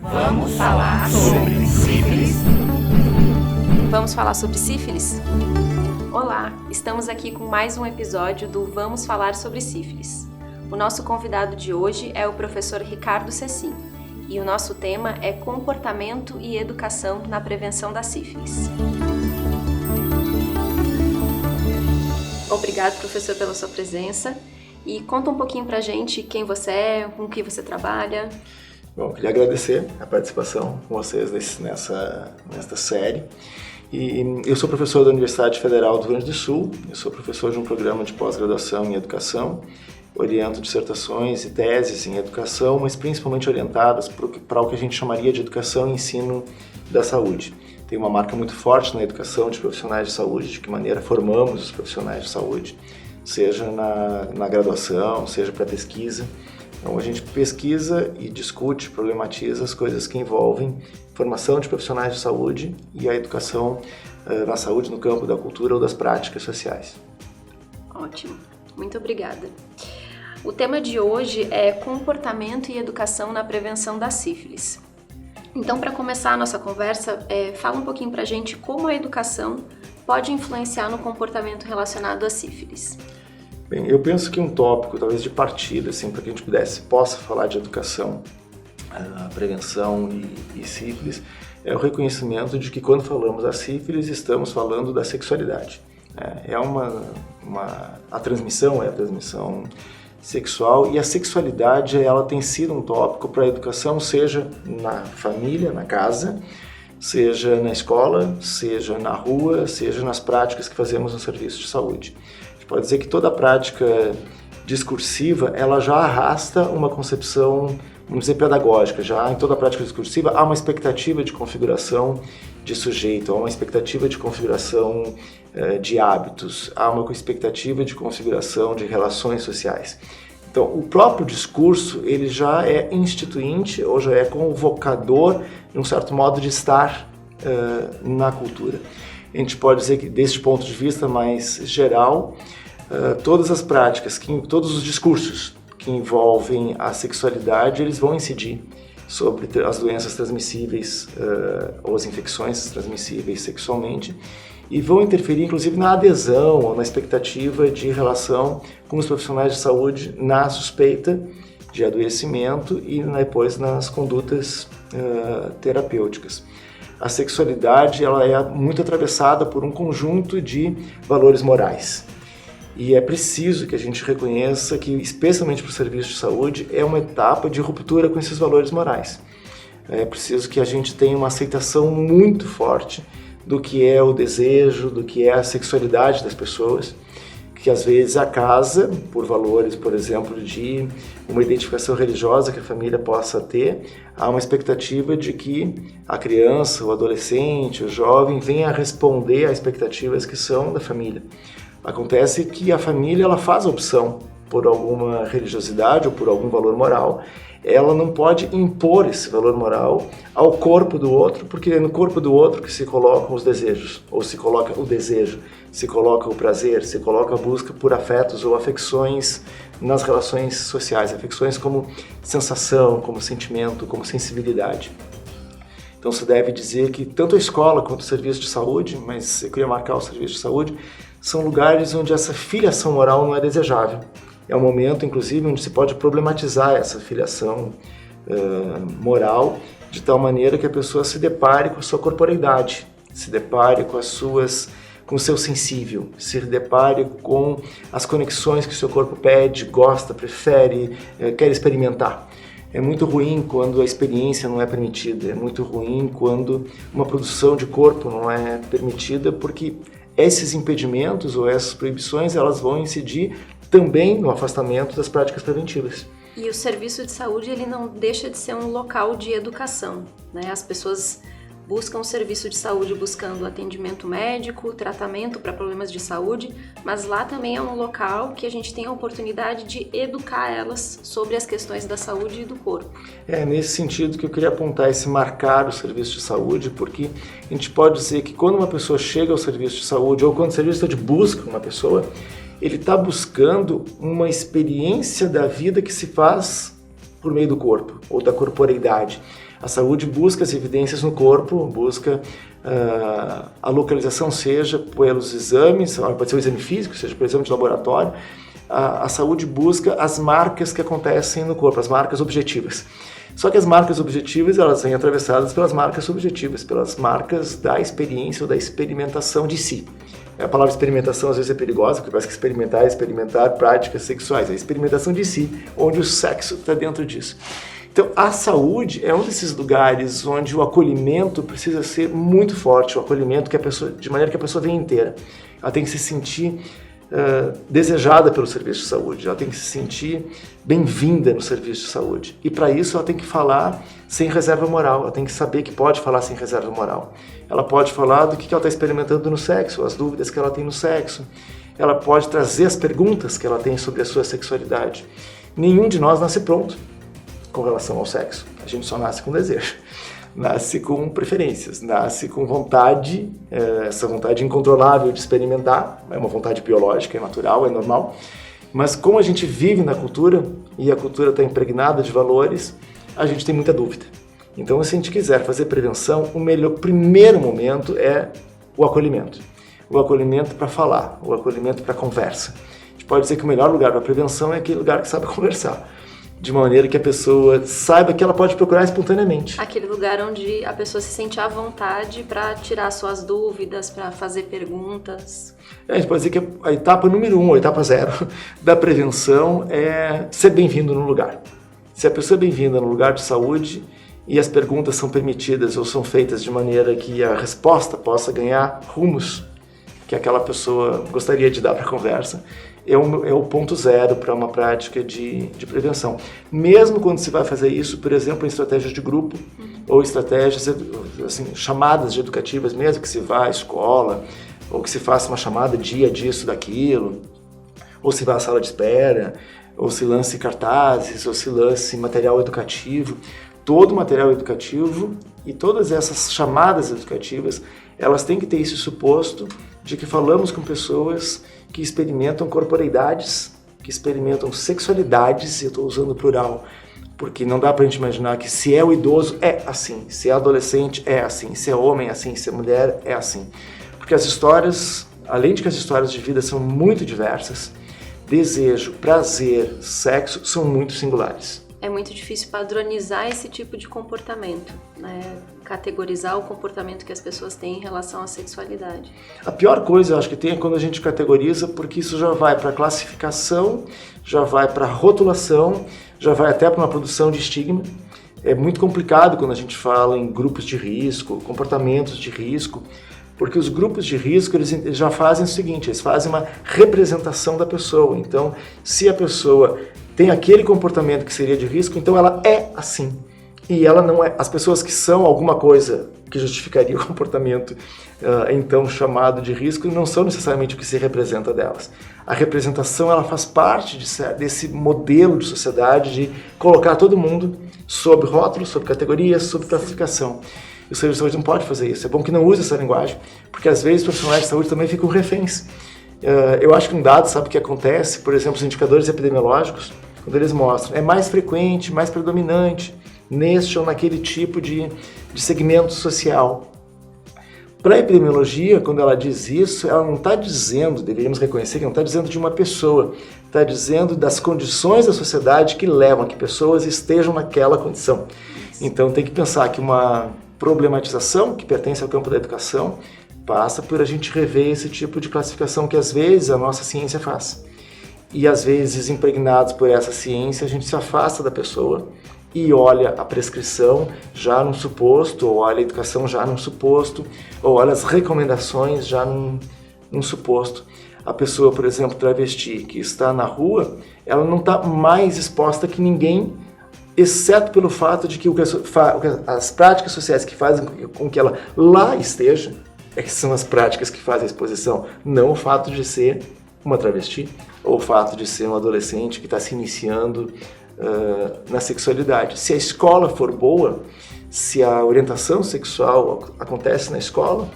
Vamos falar sobre sífilis? Vamos falar sobre sífilis? Olá, estamos aqui com mais um episódio do Vamos Falar sobre Sífilis. O nosso convidado de hoje é o professor Ricardo Cecim e o nosso tema é comportamento e educação na prevenção da sífilis. Obrigado, professor, pela sua presença e conta um pouquinho pra gente quem você é, com que você trabalha. Bom, queria agradecer a participação com vocês nesta série. E eu sou professor da Universidade Federal do Rio Grande do Sul, eu sou professor de um programa de pós-graduação em educação, oriento dissertações e teses em educação, mas principalmente orientadas para o que a gente chamaria de educação e ensino da saúde. Tem uma marca muito forte na educação de profissionais de saúde, de que maneira formamos os profissionais de saúde, seja na graduação, seja para pesquisa. Então a gente pesquisa e discute, problematiza as coisas que envolvem formação de profissionais de saúde e a educação na saúde no campo da cultura ou das práticas sociais. Ótimo, muito obrigada. O tema de hoje é comportamento e educação na prevenção da sífilis. Então, para começar a nossa conversa, fala um pouquinho para a gente como a educação pode influenciar no comportamento relacionado à sífilis. Bem, eu penso que um tópico, talvez de partida, assim, para que a gente possa falar de educação, prevenção e sífilis, é o reconhecimento de que quando falamos da sífilis, estamos falando da sexualidade. A transmissão é a transmissão sexual e a sexualidade, ela tem sido um tópico para a educação, seja na família, na casa, seja na escola, seja na rua, seja nas práticas que fazemos no serviço de saúde. Pode dizer que toda prática discursiva, ela já arrasta uma concepção, vamos dizer, pedagógica. Já em toda prática discursiva há uma expectativa de configuração de sujeito, há uma expectativa de configuração de hábitos, há uma expectativa de configuração de relações sociais. Então, o próprio discurso, ele já é instituinte ou já é convocador de um certo modo de estar na cultura. A gente pode dizer que, deste ponto de vista mais geral, todas as práticas, todos os discursos que envolvem a sexualidade, eles vão incidir sobre as doenças transmissíveis ou as infecções transmissíveis sexualmente e vão interferir, inclusive, na adesão ou na expectativa de relação com os profissionais de saúde na suspeita de adoecimento e depois nas condutas terapêuticas. A sexualidade, ela é muito atravessada por um conjunto de valores morais. E é preciso que a gente reconheça que, especialmente para o serviço de saúde, é uma etapa de ruptura com esses valores morais. É preciso que a gente tenha uma aceitação muito forte do que é o desejo, do que é a sexualidade das pessoas, que às vezes a casa, por valores, por exemplo, de uma identificação religiosa que a família possa ter, há uma expectativa de que a criança, o adolescente, o jovem venha a responder a expectativas que são da família. Acontece que a família, ela faz a opção por alguma religiosidade ou por algum valor moral. Ela não pode impor esse valor moral ao corpo do outro, porque é no corpo do outro que se colocam os desejos, ou se coloca o desejo, se coloca o prazer, se coloca a busca por afetos ou afecções nas relações sociais, afecções como sensação, como sentimento, como sensibilidade. Então se deve dizer que tanto a escola quanto o serviço de saúde, mas eu queria marcar o serviço de saúde, são lugares onde essa filiação moral não é desejável. É um momento, inclusive, onde se pode problematizar essa filiação moral de tal maneira que a pessoa se depare com a sua corporeidade, se depare com o seu sensível, se depare com as conexões que o seu corpo pede, gosta, prefere, quer experimentar. É muito ruim quando a experiência não é permitida, é muito ruim quando uma produção de corpo não é permitida, porque esses impedimentos ou essas proibições, elas vão incidir também no afastamento das práticas preventivas. E o serviço de saúde, ele não deixa de ser um local de educação, né? As pessoas buscam o serviço de saúde buscando atendimento médico, tratamento para problemas de saúde, mas lá também é um local que a gente tem a oportunidade de educar elas sobre as questões da saúde e do corpo. É nesse sentido que eu queria apontar esse marcar o serviço de saúde, porque a gente pode dizer que quando uma pessoa chega ao serviço de saúde ou quando o serviço de saúde busca uma pessoa, ele está buscando uma experiência da vida que se faz por meio do corpo ou da corporeidade. A saúde busca as evidências no corpo, busca a localização, seja pelos exames, pode ser o exame físico, seja pelo exame de laboratório. A saúde busca as marcas que acontecem no corpo, as marcas objetivas. Só que as marcas objetivas, elas vêm atravessadas pelas marcas subjetivas, pelas marcas da experiência ou da experimentação de si. A palavra experimentação às vezes é perigosa, porque parece que experimentar é experimentar práticas sexuais. É a experimentação de si, onde o sexo está dentro disso. Então, a saúde é um desses lugares onde o acolhimento precisa ser muito forte, o acolhimento que a pessoa, de maneira que a pessoa venha inteira. Ela tem que se sentir desejada pelo serviço de saúde, ela tem que se sentir bem-vinda no serviço de saúde. E para isso ela tem que falar sem reserva moral, ela tem que saber que pode falar sem reserva moral. Ela pode falar do que ela está experimentando no sexo, as dúvidas que ela tem no sexo. Ela pode trazer as perguntas que ela tem sobre a sua sexualidade. Nenhum de nós nasce pronto com relação ao sexo. A gente só nasce com desejo. Nasce com preferências, nasce com vontade, essa vontade incontrolável de experimentar, é uma vontade biológica, é natural, é normal, mas como a gente vive na cultura, e a cultura está impregnada de valores, a gente tem muita dúvida. Então, se a gente quiser fazer prevenção, o primeiro momento é o acolhimento para falar, o acolhimento para conversa. A gente pode dizer que o melhor lugar para prevenção é aquele lugar que sabe conversar, de maneira que a pessoa saiba que ela pode procurar espontaneamente. Aquele lugar onde a pessoa se sente à vontade para tirar suas dúvidas, para fazer perguntas. A gente pode dizer que a etapa número 1, a etapa 0 da prevenção é ser bem-vindo no lugar. Se a pessoa é bem-vinda no lugar de saúde e as perguntas são permitidas ou são feitas de maneira que a resposta possa ganhar rumos que aquela pessoa gostaria de dar para a conversa, é o ponto 0 para uma prática de prevenção. Mesmo quando se vai fazer isso, por exemplo, em estratégias de grupo, ou estratégias assim, chamadas educativas, mesmo que se vá à escola, ou que se faça uma chamada dia disso, daquilo, ou se vá à sala de espera, ou se lance cartazes, ou se lance material educativo. Todo material educativo e todas essas chamadas educativas, elas têm que ter esse suposto de que falamos com pessoas que experimentam corporeidades, que experimentam sexualidades, eu estou usando o plural, porque não dá para a gente imaginar que se é o idoso é assim, se é adolescente é assim, se é homem é assim, se é mulher é assim. Porque as histórias, além de que as histórias de vida são muito diversas, desejo, prazer, sexo são muito singulares. É muito difícil padronizar esse tipo de comportamento, né? Categorizar o comportamento que as pessoas têm em relação à sexualidade. A pior coisa, eu acho que tem é quando a gente categoriza, porque isso já vai para classificação, já vai para rotulação, já vai até para uma produção de estigma. É muito complicado quando a gente fala em grupos de risco, comportamentos de risco, porque os grupos de risco eles já fazem o seguinte, eles fazem uma representação da pessoa. Então, se a pessoa tem aquele comportamento que seria de risco, então ela é assim. E ela não é. As pessoas que são alguma coisa que justificaria o comportamento então chamado de risco não são necessariamente o que se representa delas. A representação ela faz parte desse modelo de sociedade de colocar todo mundo sob rótulos, sob categorias, sob classificação. E o serviço de saúde não pode fazer isso. É bom que não use essa linguagem, porque às vezes os profissionais de saúde também ficam reféns. Eu acho que um dado, sabe o que acontece? Por exemplo, os indicadores epidemiológicos, quando eles mostram, é mais frequente, mais predominante neste ou naquele tipo de segmento social. Para a epidemiologia, quando ela diz isso, ela não está dizendo, deveríamos reconhecer que não está dizendo de uma pessoa, está dizendo das condições da sociedade que levam a que pessoas estejam naquela condição. Então tem que pensar que uma problematização que pertence ao campo da educação passa por a gente rever esse tipo de classificação que às vezes a nossa ciência faz. E às vezes, impregnados por essa ciência, a gente se afasta da pessoa e olha a prescrição já num suposto, ou olha a educação já num suposto, ou olha as recomendações já num suposto. A pessoa, por exemplo, travesti, que está na rua, ela não está mais exposta que ninguém, exceto pelo fato de que as práticas sociais que fazem com que ela lá esteja, que são as práticas que fazem a exposição, não o fato de ser uma travesti, ou o fato de ser um adolescente que está se iniciando na sexualidade. Se a escola for boa, se a orientação sexual acontece na escola,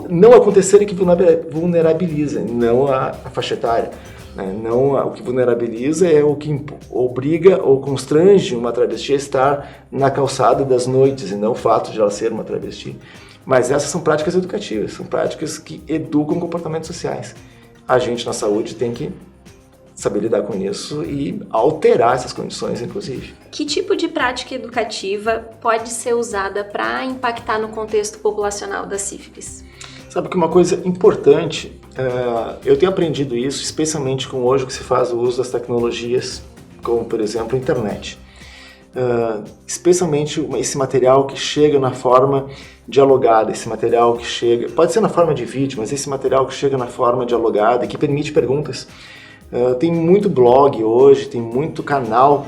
não acontecer é que vulnerabiliza, não a faixa etária, né? Não, o que vulnerabiliza é o que obriga ou constrange uma travesti a estar na calçada das noites, e não o fato de ela ser uma travesti. Mas essas são práticas educativas, são práticas que educam comportamentos sociais. A gente na saúde tem que saber lidar com isso e alterar essas condições, inclusive. Que tipo de prática educativa pode ser usada para impactar no contexto populacional da sífilis? Sabe que uma coisa importante, eu tenho aprendido isso, especialmente com hoje que se faz o uso das tecnologias, como por exemplo a internet. Especialmente esse material que chega na forma dialogada, esse material que chega, pode ser na forma de vídeo, mas esse material que chega na forma dialogada e que permite perguntas. Tem muito blog hoje, tem muito canal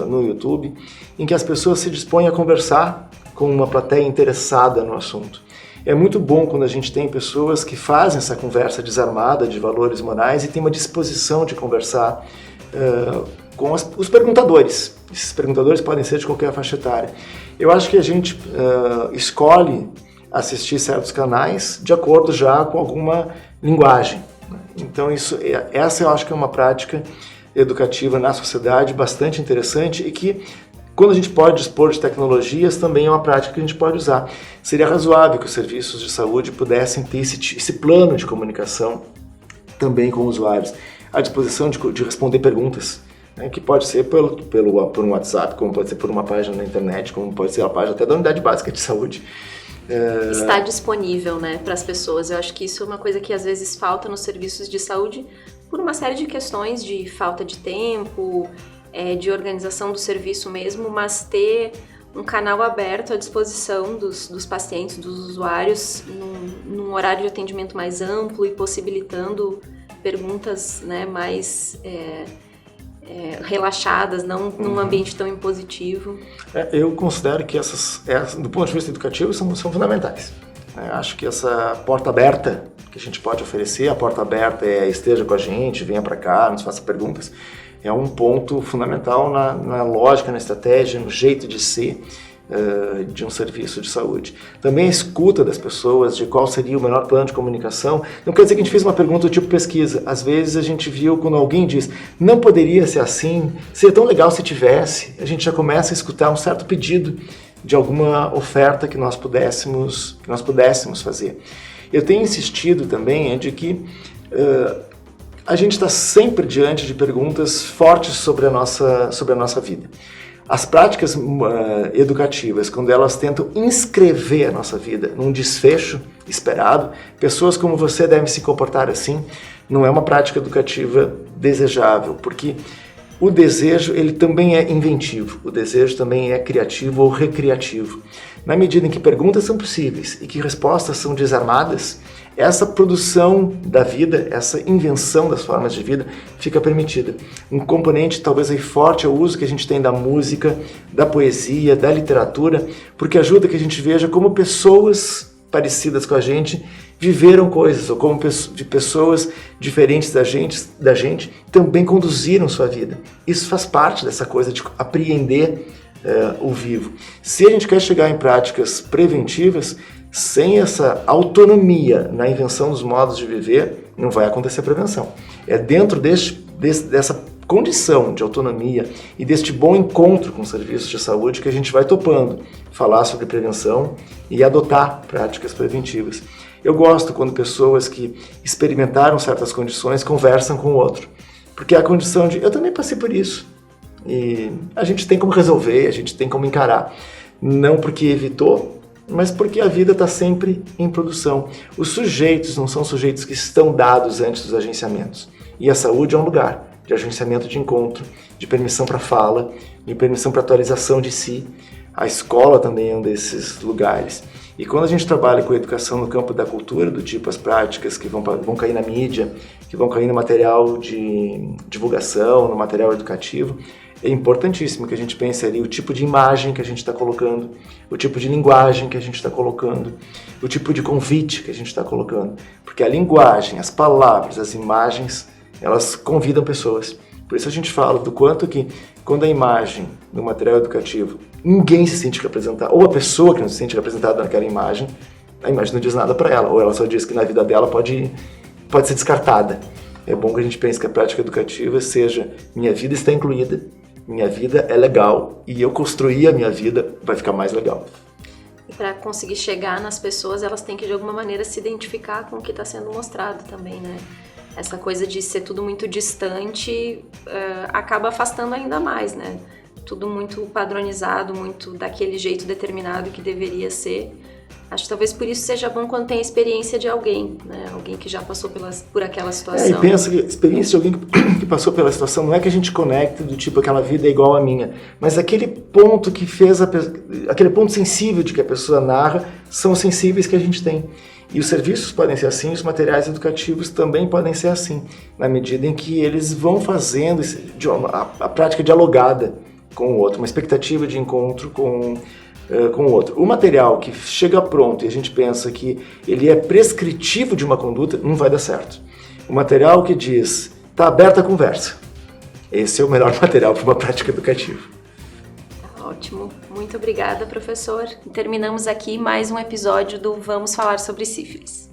no YouTube em que as pessoas se dispõem a conversar com uma plateia interessada no assunto. É muito bom quando a gente tem pessoas que fazem essa conversa desarmada de valores morais e tem uma disposição de conversar com os perguntadores. Esses perguntadores podem ser de qualquer faixa etária. Eu acho que a gente escolhe assistir certos canais de acordo já com alguma linguagem. Então essa eu acho que é uma prática educativa na sociedade bastante interessante e que, quando a gente pode dispor de tecnologias, também é uma prática que a gente pode usar. Seria razoável que os serviços de saúde pudessem ter esse plano de comunicação também com usuários, à disposição de responder perguntas, né, que pode ser por um WhatsApp, como pode ser por uma página na internet, como pode ser a página até da unidade básica de saúde. Está disponível, né, para as pessoas. Eu acho que isso é uma coisa que às vezes falta nos serviços de saúde por uma série de questões de falta de tempo, de organização do serviço mesmo, mas ter um canal aberto à disposição dos pacientes, dos usuários, num horário de atendimento mais amplo e possibilitando perguntas, né, mais relaxadas, não num ambiente tão impositivo. Eu considero que essas, do ponto de vista educativo, são fundamentais. Acho que essa porta aberta que a gente pode oferecer, a porta aberta esteja com a gente, venha para cá, nos faça perguntas, é um ponto fundamental na lógica, na estratégia, no jeito de ser de um serviço de saúde. Também a escuta das pessoas, de qual seria o melhor plano de comunicação. Não quer dizer que a gente fez uma pergunta do tipo pesquisa. Às vezes a gente viu quando alguém diz, não poderia ser assim, seria tão legal se tivesse. A gente já começa a escutar um certo pedido de alguma oferta que nós pudéssemos fazer. Eu tenho insistido também de que a gente está sempre diante de perguntas fortes sobre a nossa vida. As práticas educativas, quando elas tentam inscrever a nossa vida num desfecho esperado, pessoas como você devem se comportar assim, não é uma prática educativa desejável, porque o desejo ele também é inventivo, o desejo também é criativo ou recreativo. Na medida em que perguntas são possíveis e que respostas são desarmadas, essa produção da vida, essa invenção das formas de vida fica permitida. Um componente talvez aí forte é o uso que a gente tem da música, da poesia, da literatura, porque ajuda que a gente veja como pessoas parecidas com a gente viveram coisas, ou como pessoas diferentes da gente também conduziram sua vida. Isso faz parte dessa coisa de apreender o vivo. Se a gente quer chegar em práticas preventivas, sem essa autonomia na invenção dos modos de viver, não vai acontecer prevenção. É dentro dessa condição de autonomia e deste bom encontro com os serviços de saúde que a gente vai topando falar sobre prevenção e adotar práticas preventivas. Eu gosto quando pessoas que experimentaram certas condições conversam com o outro, porque é a condição de eu também passei por isso e a gente tem como resolver, a gente tem como encarar, não porque evitou, mas porque a vida está sempre em produção. Os sujeitos não são sujeitos que estão dados antes dos agenciamentos. E a saúde é um lugar de agenciamento de encontro, de permissão para fala, de permissão para atualização de si. A escola também é um desses lugares. E quando a gente trabalha com a educação no campo da cultura, do tipo as práticas que vão cair na mídia, que vão cair no material de divulgação, no material educativo, é importantíssimo que a gente pense ali o tipo de imagem que a gente está colocando, o tipo de linguagem que a gente está colocando, o tipo de convite que a gente está colocando. Porque a linguagem, as palavras, as imagens, elas convidam pessoas. Por isso a gente fala do quanto que, quando a imagem no material educativo, ninguém se sente representado, ou a pessoa que não se sente representada naquela imagem, a imagem não diz nada para ela, ou ela só diz que na vida dela pode ser descartada. É bom que a gente pense que a prática educativa seja minha vida está incluída, minha vida é legal e eu construir a minha vida vai ficar mais legal. E para conseguir chegar nas pessoas, elas têm que de alguma maneira se identificar com o que está sendo mostrado também, né? Essa coisa de ser tudo muito distante acaba afastando ainda mais, né? Tudo muito padronizado, muito daquele jeito determinado que deveria ser. Acho que talvez por isso seja bom quando tem a experiência de alguém, né? Alguém que já passou por aquela situação. E pensa que a experiência de alguém que passou pela situação não é que a gente conecte do tipo aquela vida é igual à minha, mas aquele ponto que fez aquele ponto sensível de que a pessoa narra são os sensíveis que a gente tem. E os serviços podem ser assim, os materiais educativos também podem ser assim, na medida em que eles vão fazendo a prática dialogada com o outro, uma expectativa de encontro com o outro. O material que chega pronto e a gente pensa que ele é prescritivo de uma conduta, não vai dar certo. O material que diz, está aberta a conversa, esse é o melhor material para uma prática educativa. Ótimo. Muito obrigada, professor. Terminamos aqui mais um episódio do Vamos Falar sobre Sífilis.